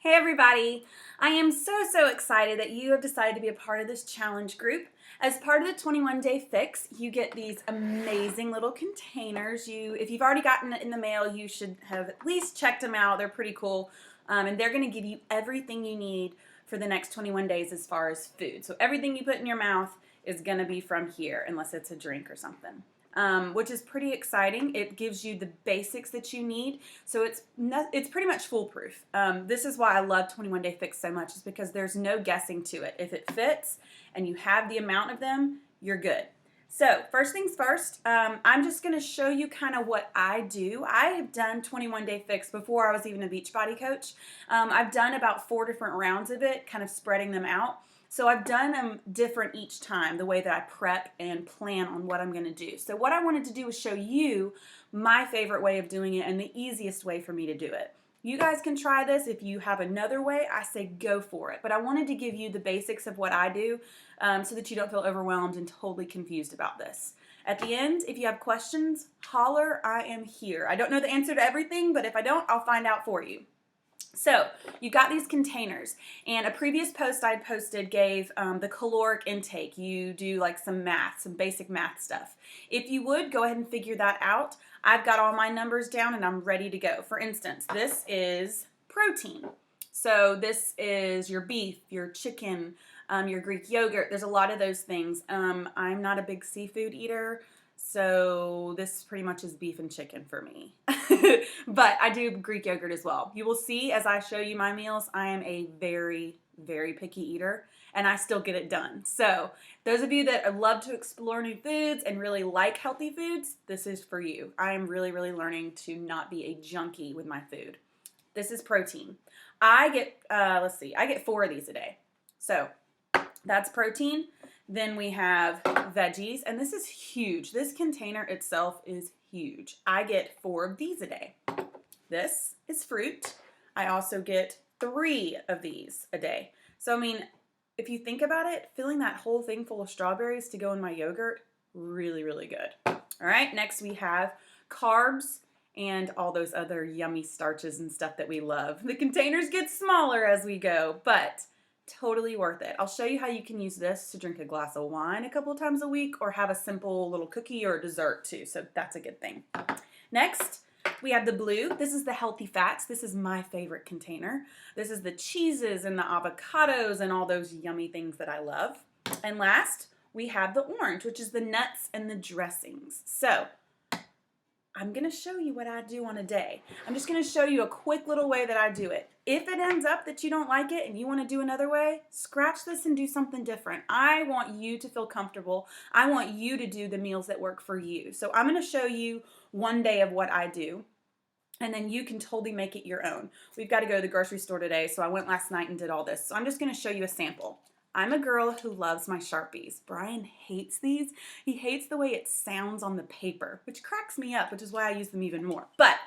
Hey everybody! I am so excited that you have decided to be a part of this challenge group. As part of the 21 Day Fix, you get these amazing little containers. If you've already gotten it in the mail, you should have at least checked them out. They're pretty cool. And they're going to give you everything you need for the next 21 days as far as food. So everything you put in your mouth is going to be from here, unless it's a drink or something. Which is pretty exciting. It gives you the basics that you need, so it's pretty much foolproof. This is why I love 21 Day Fix so much, is because there's no guessing to it. If it fits and you have the amount of them, you're good. So first things first, I'm just going to show you kind of what I do. I have done 21 Day Fix before I was even a Beachbody coach. I've done about 4 different rounds of it, kind of spreading them out. So I've done them different each time, the way that I prep and plan on what I'm going to do. So what I wanted to do was show you my favorite way of doing it and the easiest way for me to do it. You guys can try this. If you have another way, I say go for it. But I wanted to give you the basics of what I do so that you don't feel overwhelmed and totally confused about this. At the end, if you have questions, holler. I am here. I don't know the answer to everything, but if I don't, I'll find out for you. So you got these containers, and a previous post I posted gave the caloric intake. You do like some math, some basic math stuff. If you would, go ahead and figure that out. I've got all my numbers down and I'm ready to go. For instance, this is protein. So this is your beef, your chicken, your Greek yogurt. There's a lot of those things. I'm not a big seafood eater, so this pretty much is beef and chicken for me. But I do Greek yogurt as well. You will see as I show you my meals, I am a very picky eater, and I still get it done. So those of you that love to explore new foods and really like healthy foods, this is for you. I am really learning to not be a junkie with my food. This is protein. I get, I get 4 of these a day. So that's protein. Then we have veggies, and this is huge. This container itself is huge. I get 4 of these a day. This is fruit. I also get 3 of these a day. So, I mean, if you think about it, filling that whole thing full of strawberries to go in my yogurt, really good. All right, next we have carbs and all those other yummy starches and stuff that we love. The containers get smaller as we go, but totally worth it. I'll show you how you can use this to drink a glass of wine a couple times a week or have a simple little cookie or a dessert too, so that's a good thing. Next, we have the blue. This is the healthy fats. This is my favorite container. This is the cheeses and the avocados and all those yummy things that I love. And last, we have the orange, which is the nuts and the dressings. So I'm going to show you what I do on a day. I'm just going to show you a quick little way that I do it. If it ends up that you don't like it and you want to do another way, scratch this and do something different. I want you to feel comfortable. I want you to do the meals that work for you. So I'm going to show you one day of what I do, and then you can totally make it your own. We've got to go to the grocery store today, so I went last night and did all this. So I'm just going to show you a sample. I'm a girl who loves my Sharpies. Brian hates these. He hates the way it sounds on the paper, which cracks me up, which is why I use them even more. But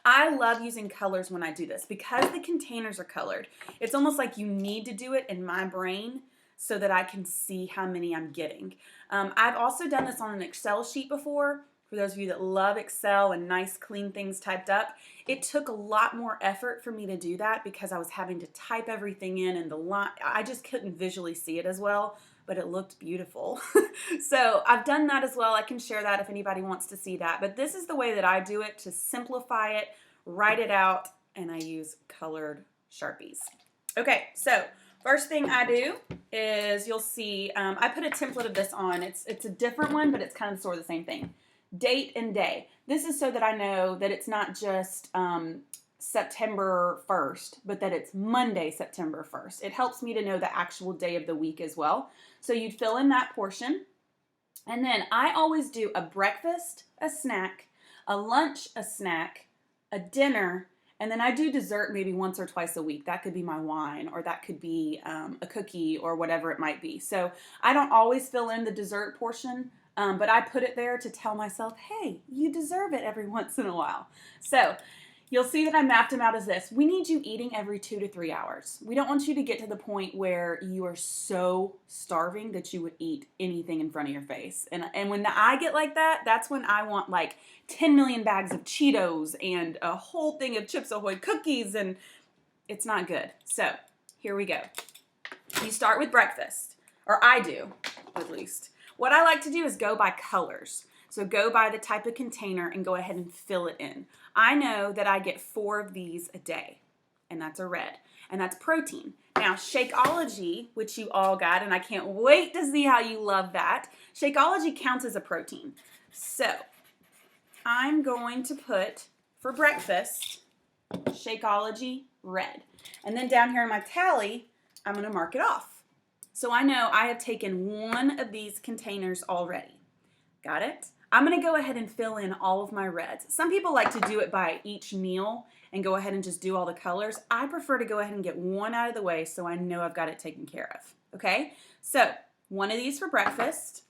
I love using colors when I do this because the containers are colored. It's almost like you need to do it in my brain so that I can see how many I'm getting. I've also done this on an Excel sheet before. For those of you that love Excel and nice, clean things typed up, it took a lot more effort for me to do that because I was having to type everything in and the line, I just couldn't visually see it as well, but it looked beautiful. So I've done that as well. I can share that if anybody wants to see that. But this is the way that I do it to simplify it, write it out, and I use colored Sharpies. Okay, so first thing I do is you'll see, I put a template of this on. It's a different one, but it's kind of sort of the same thing. Date and day. This is so that I know that it's not just September 1st, but that it's Monday, September 1st. It helps me to know the actual day of the week as well. So you'd fill in that portion. And then I always do a breakfast, a snack, a lunch, a snack, a dinner, and then I do dessert maybe once or twice a week. That could be my wine, or that could be a cookie or whatever it might be. So I don't always fill in the dessert portion. But I put it there to tell myself, hey, you deserve it every once in a while. So you'll see that I mapped them out as this. We need you eating every 2 to 3 hours. We don't want you to get to the point where you are so starving that you would eat anything in front of your face. And when I get like that, that's when I want like 10 million bags of Cheetos and a whole thing of Chips Ahoy cookies and It's not good. So here we go. You start with breakfast, or I do, at least. What I like to do is go by colors. So go by the type of container and go ahead and fill it in. I know that I get 4 of these a day, and that's a red, and that's protein. Now, Shakeology, which you all got, and I can't wait to see how you love that. Shakeology counts as a protein. So I'm going to put, for breakfast, Shakeology red. And then down here in my tally, I'm going to mark it off. So I know I have taken 1 of these containers already. Got it? I'm going to go ahead and fill in all of my reds. Some people like to do it by each meal and go ahead and just do all the colors. I prefer to go ahead and get 1 out of the way so I know I've got it taken care of. Okay? So 1 of these for breakfast.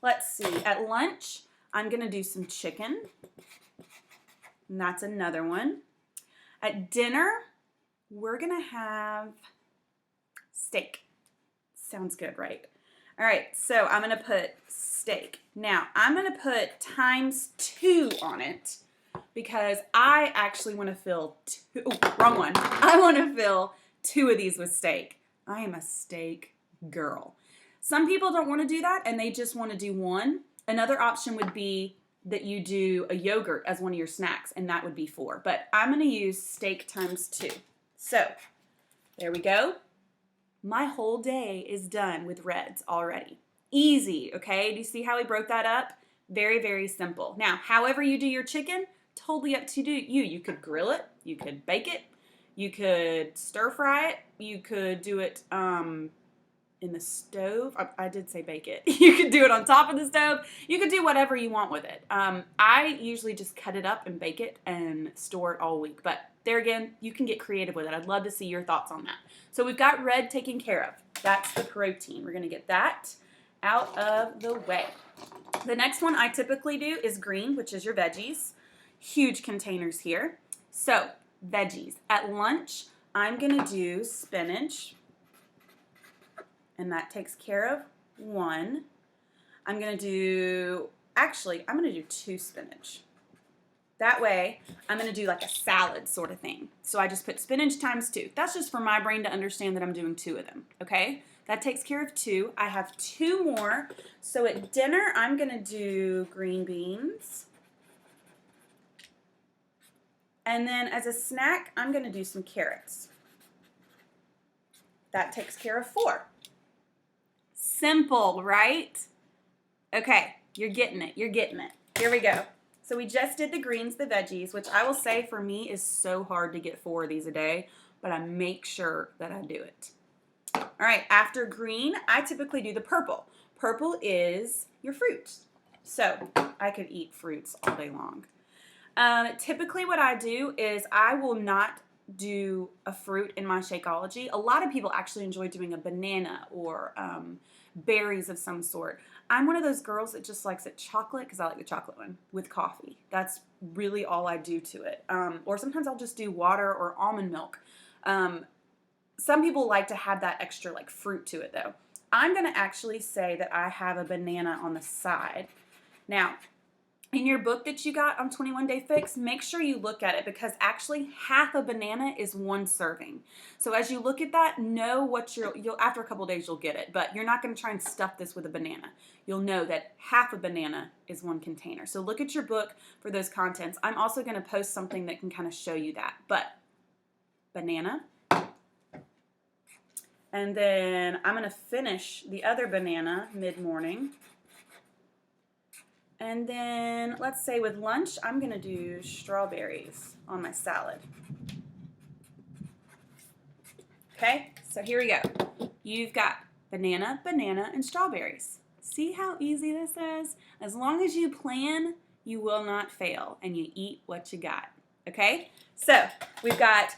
Let's see. At lunch, I'm going to do some chicken. And that's another one. At dinner, we're going to have steak. Sounds good, right? All right, so I'm going to put steak. Now, I'm going to put ×2 on it because I actually want to fill 2, wrong one. I want to fill 2 of these with steak. I am a steak girl. Some people don't want to do that and they just want to do 1. Another option would be that you do a yogurt as one of your snacks, and that would be 4. But I'm going to use steak ×2. So, there we go. My whole day is done with reds already. Easy, okay? Do you see how we broke that up? Very, very simple. Now, however you do your chicken, totally up to you. You could grill it. You could bake it. You could stir fry it. You could do it in the stove. I did say bake it. You could do it on top of the stove. You could do whatever you want with it. I usually just cut it up and bake it and store it all week. But there again, you can get creative with it. I'd love to see your thoughts on that. So we've got red taken care of. That's the protein. We're going to get that out of the way. The next one I typically do is green, which is your veggies. Huge containers here. So veggies. At lunch, I'm going to do spinach. And that takes care of 1. I'm going to do 2 spinach. That way, I'm going to do like a salad sort of thing. So I just put spinach ×2. That's just for my brain to understand that I'm doing 2 of them, okay? That takes care of 2. I have 2 more. So at dinner, I'm going to do green beans. And then as a snack, I'm going to do some carrots. That takes care of 4. Simple, right? Okay, you're getting it. You're getting it. Here we go. So we just did the greens, the veggies, which I will say for me is so hard to get 4 of these a day, but I make sure that I do it. All right, after green, I typically do the purple. Purple is your fruits. So I could eat fruits all day long. Typically what I do is I will not do a fruit in my Shakeology. A lot of people actually enjoy doing a banana or berries of some sort. I'm one of those girls that just likes it chocolate because I like the chocolate one with coffee. That's really all I do to it. Or sometimes I'll just do water or almond milk. Some people like to have that extra like fruit to it though. I'm going to actually say that I have a banana on the side. Now, in your book that you got on 21 Day Fix, make sure you look at it because actually half a banana is 1 serving. So as you look at that, know what you'll after a couple days you'll get it, but you're not going to try and stuff this with a banana. You'll know that half a banana is 1 container. So look at your book for those contents. I'm also going to post something that can kind of show you that. But banana. And then I'm going to finish the other banana mid-morning. And then, let's say with lunch, I'm going to do strawberries on my salad. Okay, so here we go. You've got banana, banana, and strawberries. See how easy this is? As long as you plan, you will not fail, and you eat what you got. Okay, so we've got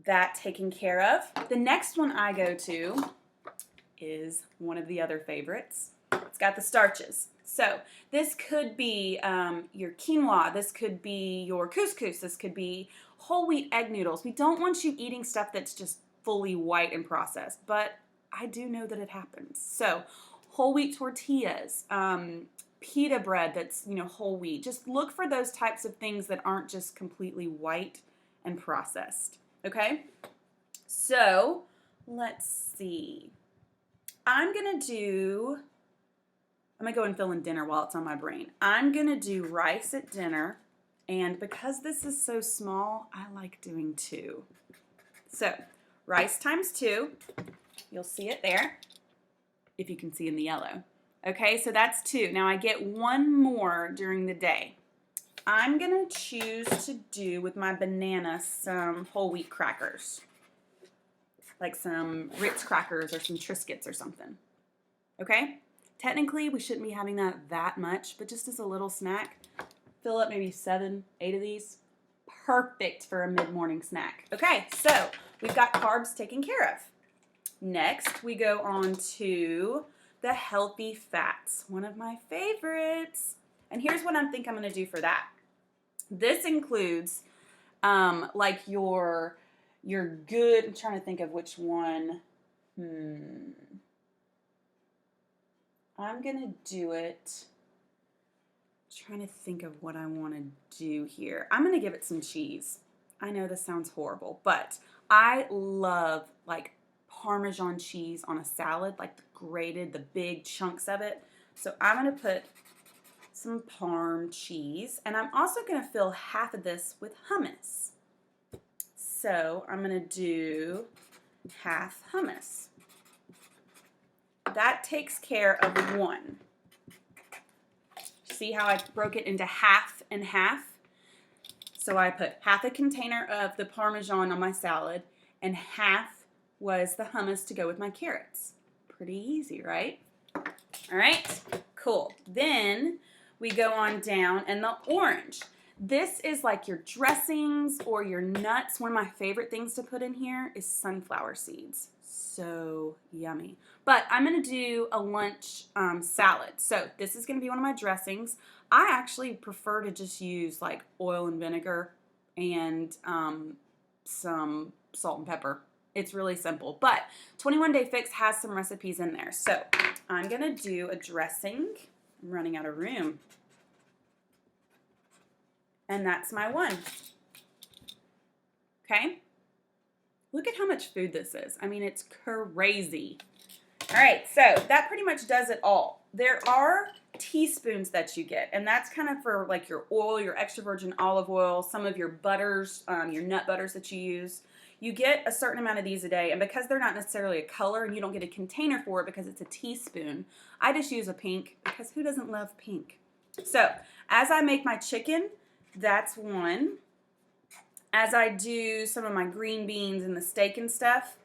that taken care of. The next one I go to is one of the other favorites. It's got the starches. So this could be your quinoa, this could be your couscous, this could be whole wheat egg noodles. We don't want you eating stuff that's just fully white and processed, but I do know that it happens. So whole wheat tortillas, pita bread that's whole wheat. Just look for those types of things that aren't just completely white and processed, okay? So let's see. I'm going to go and fill in dinner while it's on my brain. I'm going to do rice at dinner. And because this is so small, I like doing 2. So rice times 2. You'll see it there, if you can see in the yellow. Okay, so that's 2. Now I get 1 more during the day. I'm going to choose to do with my banana some whole wheat crackers. Like some Ritz crackers or some Triscuits or something. Okay? Technically, we shouldn't be having that much, but just as a little snack, fill up maybe 7, 8 of these. Perfect for a mid-morning snack. Okay, so we've got carbs taken care of. Next, we go on to the healthy fats, one of my favorites. And here's what I think I'm going to do for that. This includes like your good, I'm trying to think of which one. I'm going to do it. Trying to think of what I want to do here. I'm going to give it some cheese. I know this sounds horrible, but I love like Parmesan cheese on a salad, like the grated, the big chunks of it. So I'm going to put some Parm cheese, and I'm also going to fill half of this with hummus. So I'm going to do half hummus. That takes care of 1. See how I broke it into half and half? So I put half a container of the Parmesan on my salad, and half was the hummus to go with my carrots. Pretty easy, right? All right, cool. Then we go on down, and the orange. This is like your dressings or your nuts. One of my favorite things to put in here is sunflower seeds. So yummy. But I'm going to do a lunch salad. So this is going to be one of my dressings. I actually prefer to just use like oil and vinegar and some salt and pepper. It's really simple. But 21 Day Fix has some recipes in there. So I'm going to do a dressing. I'm running out of room. And that's my one. Okay? Look at how much food this is. I mean, it's crazy. All right, so that pretty much does it all. There are teaspoons that you get, and that's kind of for like your oil, your extra virgin olive oil, some of your butters, your nut butters that you use. You get a certain amount of these a day, and because they're not necessarily a color and you don't get a container for it because it's a teaspoon, I just use a pink because who doesn't love pink? So as I make my chicken, that's one. As I do some of my green beans and the steak and stuff,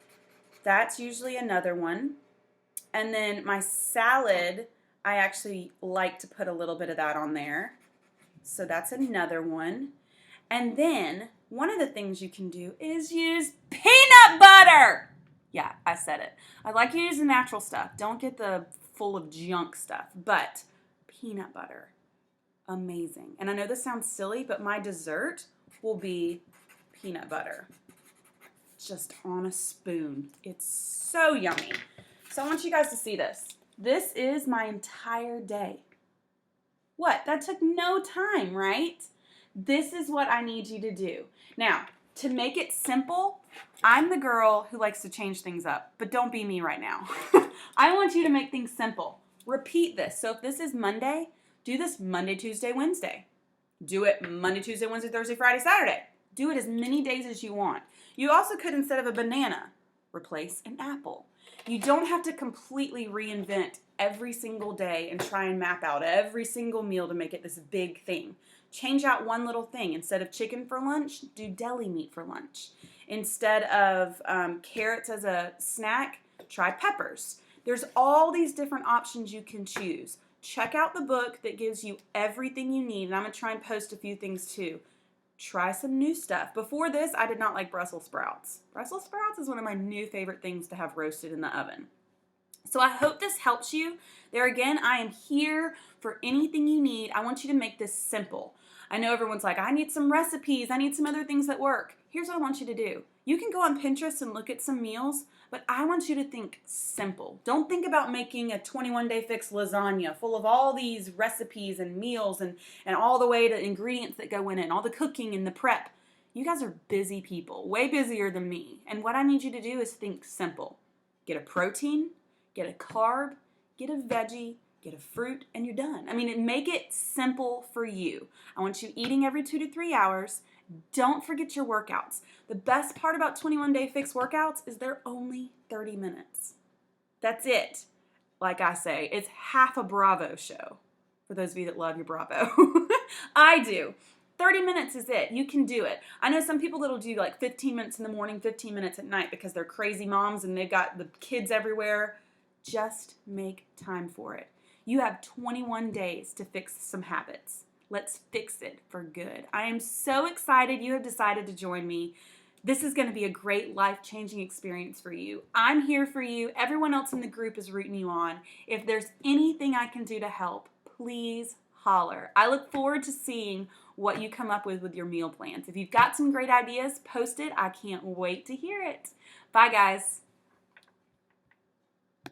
that's usually another one. And then my salad, I actually like to put a little bit of that on there. So that's another one. And then one of the things you can do is use peanut butter. Yeah, I said it. I like to use the natural stuff. Don't get the full of junk stuff, but peanut butter. Amazing. And I know this sounds silly, but my dessert will be peanut butter. Just on a spoon. It's so yummy. So I want you guys to see this. This is my entire day. What? That took no time, right? This is what I need you to do. Now, to make it simple, I'm the girl who likes to change things up, but don't be me right now. I want you to make things simple. Repeat this. So if this is Monday, do this Monday, Tuesday, Wednesday. Do it Monday, Tuesday, Wednesday, Thursday, Friday, Saturday. Do it as many days as you want. You also could, instead of a banana, replace an apple. You don't have to completely reinvent every single day and try and map out every single meal to make it this big thing. Change out one little thing. Instead of chicken for lunch, do deli meat for lunch. Instead of carrots as a snack, try peppers. There's all these different options you can choose. Check out the book that gives you everything you need, and I'm going to try and post a few things too. Try some new stuff. Before this, I did not like Brussels sprouts. Brussels sprouts is one of my new favorite things to have roasted in the oven. So I hope this helps you. There again, I am here for anything you need. I want you to make this simple. I know everyone's like, I need some recipes. I need some other things that work. Here's what I want you to do. You can go on Pinterest and look at some meals, but I want you to think simple. Don't think about making a 21 Day Fix lasagna full of all these recipes and meals and all the way to ingredients that go in it and all the cooking and the prep. You guys are busy people, way busier than me. And what I need you to do is think simple. Get a protein, get a carb, get a veggie, get a fruit, and you're done. I mean, make it simple for you. I want you eating every 2 to 3 hours. Don't forget your workouts. The best part about 21 Day Fix workouts is they're only 30 minutes. That's it. Like I say, it's half a Bravo show. For those of you that love your Bravo. I do. 30 minutes is it. You can do it. I know some people that'll do like 15 minutes in the morning, 15 minutes at night because they're crazy moms and they've got the kids everywhere. Just make time for it. You have 21 days to fix some habits. Let's fix it for good. I am so excited you have decided to join me. This is going to be a great life-changing experience for you. I'm here for you. Everyone else in the group is rooting you on. If there's anything I can do to help, please holler. I look forward to seeing what you come up with your meal plans. If you've got some great ideas, post it. I can't wait to hear it. Bye, guys.